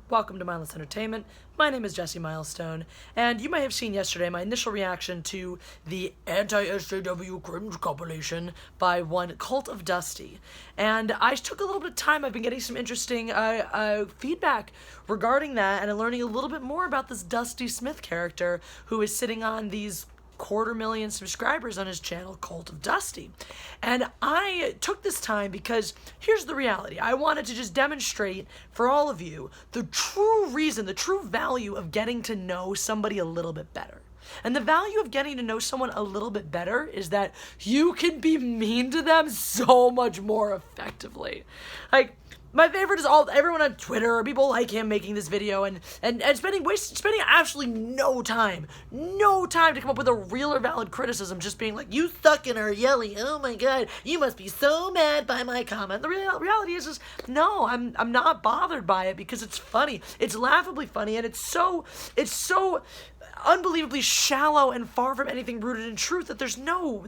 Welcome to Mindless Entertainment. My name is Jesse Milestone, and you may have seen yesterday my initial reaction to the anti-SJW cringe compilation by one Cult of Dusty. And I took a little bit of time. I've been getting some interesting feedback regarding that, and I'm learning a little bit more about this Dusty Smith character who is sitting on these 250,000 subscribers on his channel, Cult of Dusty. And I took this time because here's the reality. I wanted to just demonstrate for all of you the true reason, the true value of getting to know somebody a little bit better. And the value of getting to know someone a little bit better is that you can be mean to them so much more effectively. Like, my favorite is everyone on Twitter, people like him making this video and spending absolutely no time to come up with a real or valid criticism, just being like, you suck and are yelling, oh my god, you must be so mad by my comment. The reality is no, I'm not bothered by it because it's funny. It's laughably funny, and it's so unbelievably shallow and far from anything rooted in truth that there's no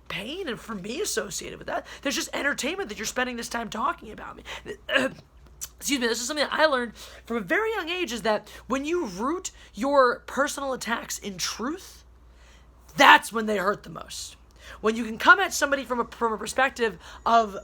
pain and for me associated with that. There's just entertainment that you're spending this time talking about me. Excuse me, this is something that I learned from a very young age, is that when you root your personal attacks in truth, that's when they hurt the most. When you can come at somebody from a perspective of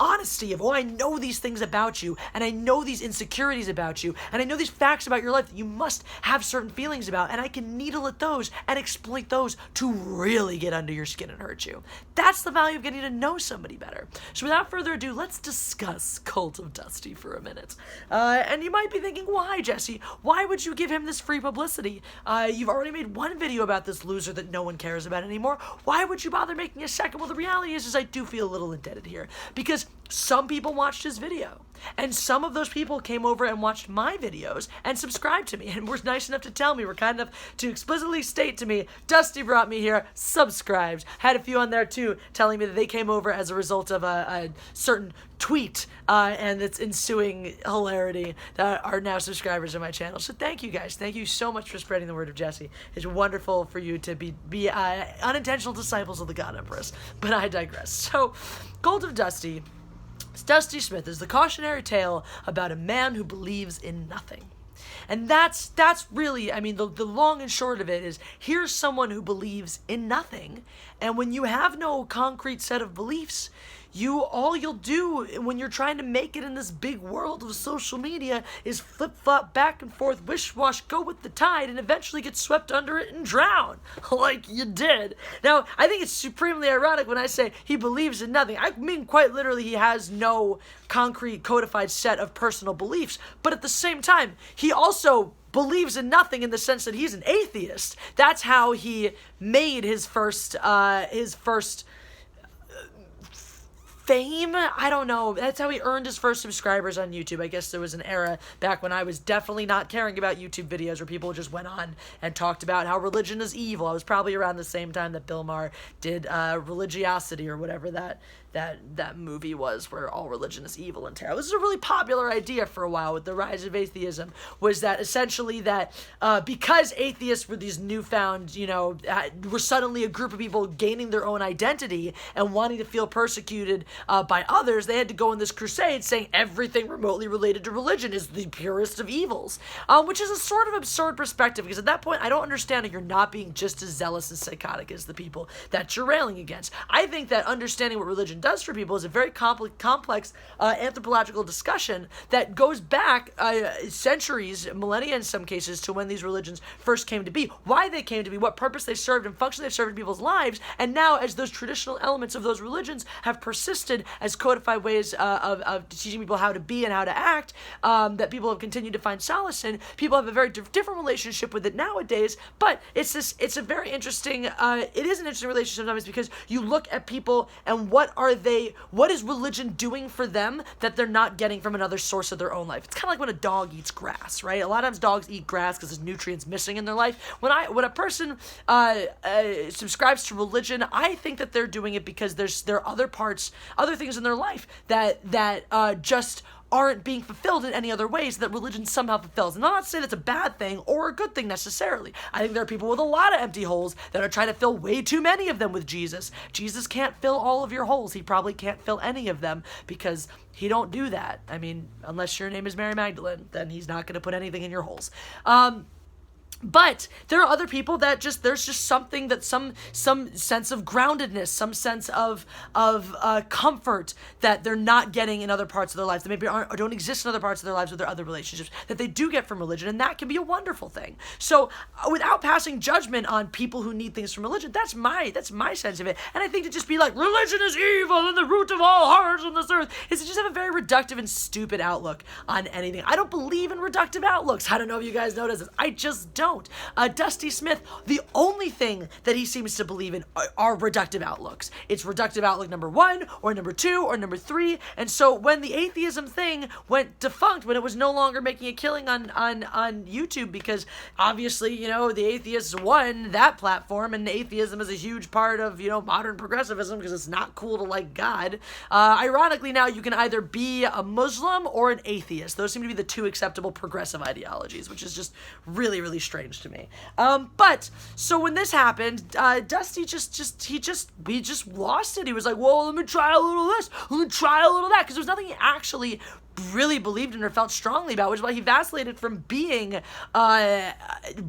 honesty, of, oh, I know these things about you, and I know these insecurities about you, and I know these facts about your life that you must have certain feelings about, and I can needle at those and exploit those to really get under your skin and hurt you. That's the value of getting to know somebody better. So without further ado, let's discuss Cult of Dusty for a minute. And you might be thinking, why, Jesse? Why would you give him this free publicity? You've already made one video about this loser that no one cares about anymore. Why would you bother making a second? Well, the reality is I do feel a little indebted here, because some people watched his video, and some of those people came over and watched my videos and subscribed to me and were nice enough to tell me, were kind enough to explicitly state to me, Dusty brought me here, subscribed. Had a few on there too telling me that they came over as a result of a certain tweet and its ensuing hilarity that are now subscribers of my channel. So thank you guys. Thank you so much for spreading the word of Jesse. It's wonderful for you to be unintentional disciples of the God Empress, but I digress. So, Cult of Dusty. Dusty Smith is the cautionary tale about a man who believes in nothing. And that's really, I mean, the long and short of it is, here's someone who believes in nothing, and when you have no concrete set of beliefs, all you'll do when you're trying to make it in this big world of social media is flip-flop back and forth, wish-wash, go with the tide, and eventually get swept under it and drown, like you did. Now, I think it's supremely ironic when I say he believes in nothing. I mean, quite literally, he has no concrete, codified set of personal beliefs, but at the same time, he also believes in nothing in the sense that he's an atheist. That's how he made his first fame? I don't know. That's how he earned his first subscribers on YouTube. I guess there was an era back when I was definitely not caring about YouTube videos where people just went on and talked about how religion is evil. I was probably around the same time that Bill Maher did Religiosity, or whatever that movie was, where all religion is evil and terrible. This is a really popular idea for a while with the rise of atheism, was that essentially that because atheists were these newfound, were suddenly a group of people gaining their own identity and wanting to feel persecuted by others, they had to go in this crusade saying everything remotely related to religion is the purest of evils, which is a sort of absurd perspective, because at that point, I don't understand how you're not being just as zealous and psychotic as the people that you're railing against. I think that understanding what religion does for people is a very complex anthropological discussion that goes back centuries, millennia in some cases, to when these religions first came to be, why they came to be, what purpose they served and function they served in people's lives, and now as those traditional elements of those religions have persisted as codified ways of teaching people how to be and how to act, that people have continued to find solace in, people have a very different relationship with it nowadays. But it's a very interesting, it is an interesting relationship sometimes, because you look at people and what is religion doing for them that they're not getting from another source of their own life. It's kind of like when a dog eats grass, right? A lot of times dogs eat grass because there's nutrients missing in their life. When a person subscribes to religion, I think that they're doing it because there are other parts other things in their life that just aren't being fulfilled in any other ways that religion somehow fulfills. And I'm not saying that's a bad thing or a good thing necessarily. I think there are people with a lot of empty holes that are trying to fill way too many of them with Jesus. Jesus can't fill all of your holes. He probably can't fill any of them because he don't do that. I mean, unless your name is Mary Magdalene, then he's not going to put anything in your holes. But there are other people that there's just something that some sense of groundedness, some sense of comfort that they're not getting in other parts of their lives, that maybe aren't or don't exist in other parts of their lives with their other relationships, that they do get from religion, and that can be a wonderful thing. So without passing judgment on people who need things from religion, that's my sense of it. And I think to just be like, religion is evil and the root of all harms on this earth, is to just have a very reductive and stupid outlook on anything. I don't believe in reductive outlooks. I don't know if you guys notice this. I just don't. Dusty Smith, the only thing that he seems to believe in are reductive outlooks. It's reductive outlook number 1 or number 2 or number 3. And so when the atheism thing went defunct, when it was no longer making a killing on YouTube, because obviously, you know, the atheists won that platform, and atheism is a huge part of, you know, modern progressivism because it's not cool to like God. Ironically, now you can either be a Muslim or an atheist. Those seem to be the two acceptable progressive ideologies, which is just really, really strange to me. But so when this happened, Dusty we just lost it. He was like, well, let me try a little of this, let me try a little of that, because there's nothing he actually really believed in or felt strongly about, which is why he vacillated from being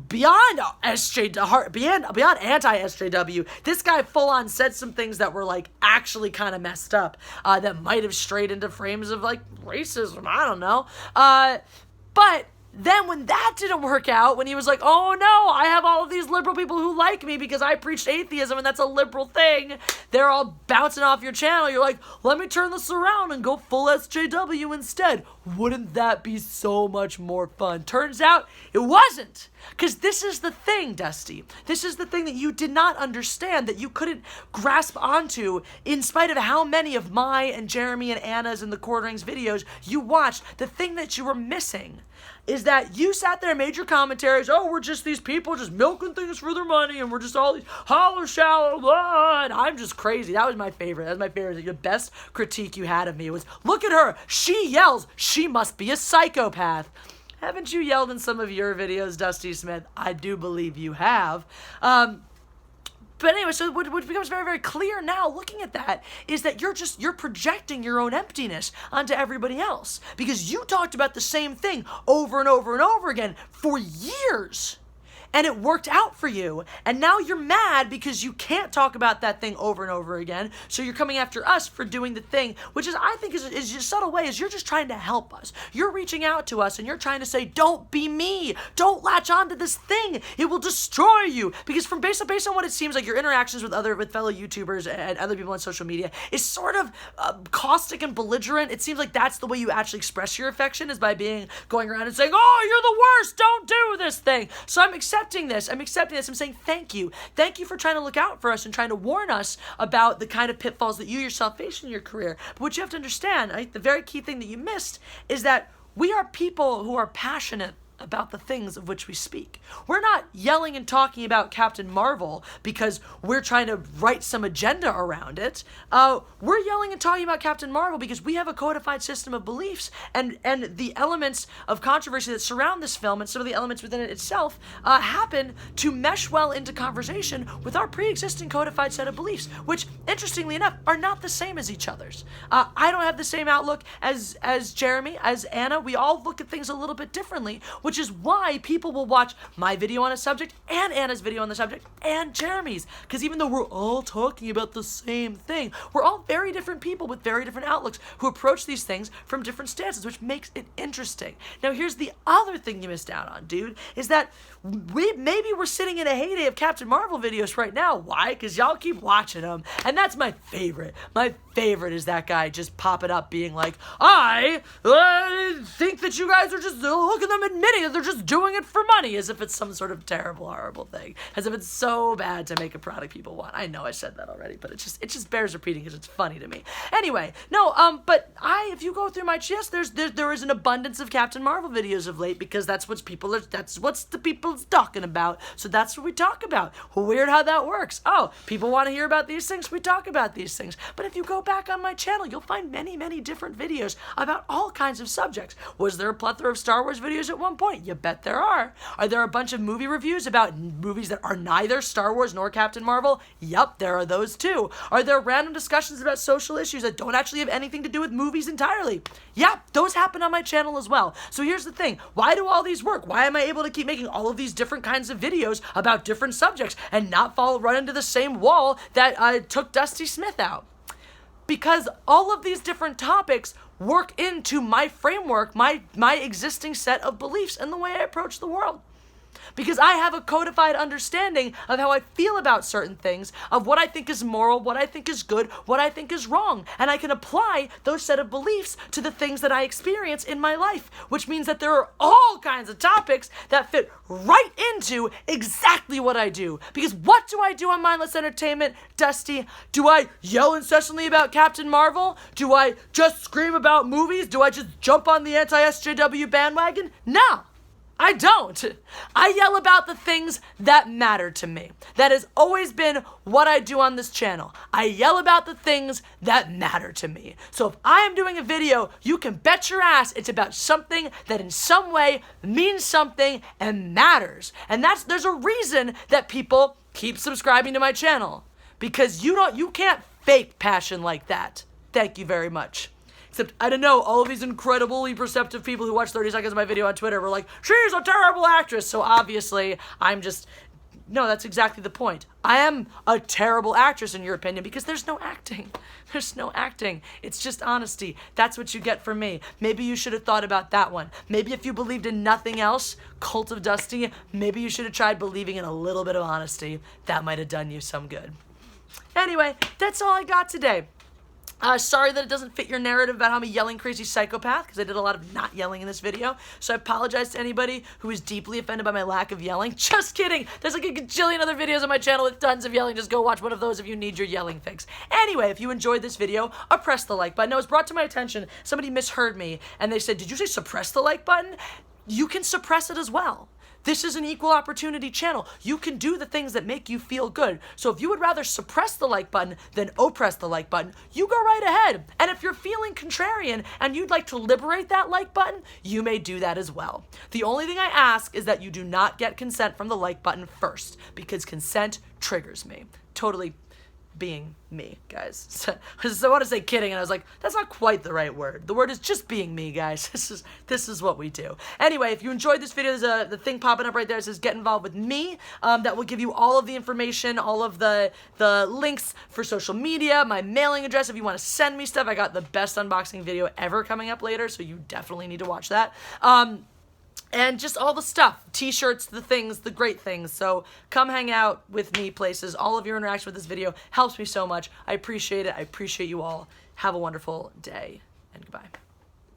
beyond anti-SJW. This guy full on said some things that were like actually kind of messed up, that might have strayed into frames of like racism. I don't know. But then when that didn't work out, when he was like, oh no, I have all of these liberal people who like me because I preached atheism and that's a liberal thing, they're all bouncing off your channel. You're like, let me turn this around and go full SJW instead. Wouldn't that be so much more fun? Turns out it wasn't. Because this is the thing, Dusty. This is the thing that you did not understand, that you couldn't grasp onto in spite of how many of my and Jeremy and Anna's and the Quarterings videos you watched. The thing that you were missing is that you sat there and made your commentaries, oh, we're just these people just milking things for their money, and we're just all these holler shallow, blah, and I'm just crazy. That was my favorite. That was my favorite. The best critique you had of me was, look at her. She yells. She must be a psychopath. Haven't you yelled in some of your videos, Dusty Smith? I do believe you have. But anyway, so what becomes very, very clear now looking at that is that you're projecting your own emptiness onto everybody else, because you talked about the same thing over and over and over again for years. And it worked out for you. And now you're mad because you can't talk about that thing over and over again. So you're coming after us for doing the thing, which is, I think, is a subtle way, is you're just trying to help us. You're reaching out to us and you're trying to say, don't be me. Don't latch on to this thing. It will destroy you. Because based on what it seems like, your interactions with fellow YouTubers and other people on social media is sort of caustic and belligerent. It seems like that's the way you actually express your affection, is by going around and saying, oh, you're the worst. Don't do this thing. So I'm accepting this. I'm saying thank you. Thank you for trying to look out for us and trying to warn us about the kind of pitfalls that you yourself face in your career. But what you have to understand, the very key thing that you missed, is that we are people who are passionate about the things of which we speak. We're not yelling and talking about Captain Marvel because we're trying to write some agenda around it. We're yelling and talking about Captain Marvel because we have a codified system of beliefs, and the elements of controversy that surround this film and some of the elements within it itself happen to mesh well into conversation with our pre-existing codified set of beliefs, which, interestingly enough, are not the same as each other's. I don't have the same outlook as Jeremy, as Anna. We all look at things a little bit differently, which is why people will watch my video on a subject and Anna's video on the subject and Jeremy's. Because even though we're all talking about the same thing, we're all very different people with very different outlooks who approach these things from different stances, which makes it interesting. Now, here's the other thing you missed out on, dude, is that maybe we're sitting in a heyday of Captain Marvel videos right now. Why? Because y'all keep watching them. And that's my favorite. My favorite is that guy just popping up being like, I think that you guys are just, look at them admitting meaning that they're just doing it for money, as if it's some sort of terrible, horrible thing, as if it's so bad to make a product people want. I know I said that already, but it just bears repeating because it's funny to me. Anyway, no, but if you go through my chest, there is an abundance of Captain Marvel videos of late, because that's what the people's talking about. So that's what we talk about. Weird how that works. Oh, people want to hear about these things, we talk about these things. But if you go back on my channel, you'll find many, many different videos about all kinds of subjects. Was there a plethora of Star Wars videos at one point? You bet there are. Are there a bunch of movie reviews about movies that are neither Star Wars nor Captain Marvel? Yup, there are those too. Are there random discussions about social issues that don't actually have anything to do with movies entirely? Yep, those happen on my channel as well. So here's the thing. Why do all these work? Why am I able to keep making all of these different kinds of videos about different subjects and not run into the same wall that took Dusty Smith out? Because all of these different topics work into my framework, my existing set of beliefs and the way I approach the world. Because I have a codified understanding of how I feel about certain things, of what I think is moral, what I think is good, what I think is wrong. And I can apply those set of beliefs to the things that I experience in my life, which means that there are all kinds of topics that fit right into exactly what I do. Because what do I do on Mindless Entertainment, Dusty? Do I yell incessantly about Captain Marvel? Do I just scream about movies? Do I just jump on the anti-SJW bandwagon? No. I don't. I yell about the things that matter to me. That has always been what I do on this channel. I yell about the things that matter to me. So if I am doing a video, you can bet your ass it's about something that in some way means something and matters. And there's a reason that people keep subscribing to my channel. Because you can't fake passion like that. Thank you very much. Except, I don't know, all of these incredibly perceptive people who watch 30 seconds of my video on Twitter were like, she's a terrible actress. So obviously, no, that's exactly the point. I am a terrible actress in your opinion because there's no acting. There's no acting. It's just honesty. That's what you get from me. Maybe you should have thought about that one. Maybe if you believed in nothing else, Cult of Dusty, maybe you should have tried believing in a little bit of honesty. That might have done you some good. Anyway, that's all I got today. Sorry that it doesn't fit your narrative about how I'm a yelling crazy psychopath, because I did a lot of not yelling in this video. So I apologize to anybody who is deeply offended by my lack of yelling. Just kidding. There's like a gajillion other videos on my channel with tons of yelling. Just go watch one of those if you need your yelling fix. Anyway, if you enjoyed this video, press the like button. It was brought to my attention. Somebody misheard me, and they said, did you say suppress the like button? You can suppress it as well. This is an equal opportunity channel. You can do the things that make you feel good. So if you would rather suppress the like button than oppress the like button, you go right ahead. And if you're feeling contrarian and you'd like to liberate that like button, you may do that as well. The only thing I ask is that you do not get consent from the like button first, because consent triggers me. Totally being me, guys. So I want to say kidding, and I was like, that's not quite the right word. The word is just being me, guys. This is what we do. Anyway, if you enjoyed this video, there's the thing popping up right there that says get involved with me. That will give you all of the information, all of the links for social media, my mailing address if you want to send me stuff. I got the best unboxing video ever coming up later, so you definitely need to watch that. And just all the stuff, t-shirts, the things, the great things. So come hang out with me places. All of your interaction with this video helps me so much. I appreciate it. I appreciate you all. Have a wonderful day, and goodbye.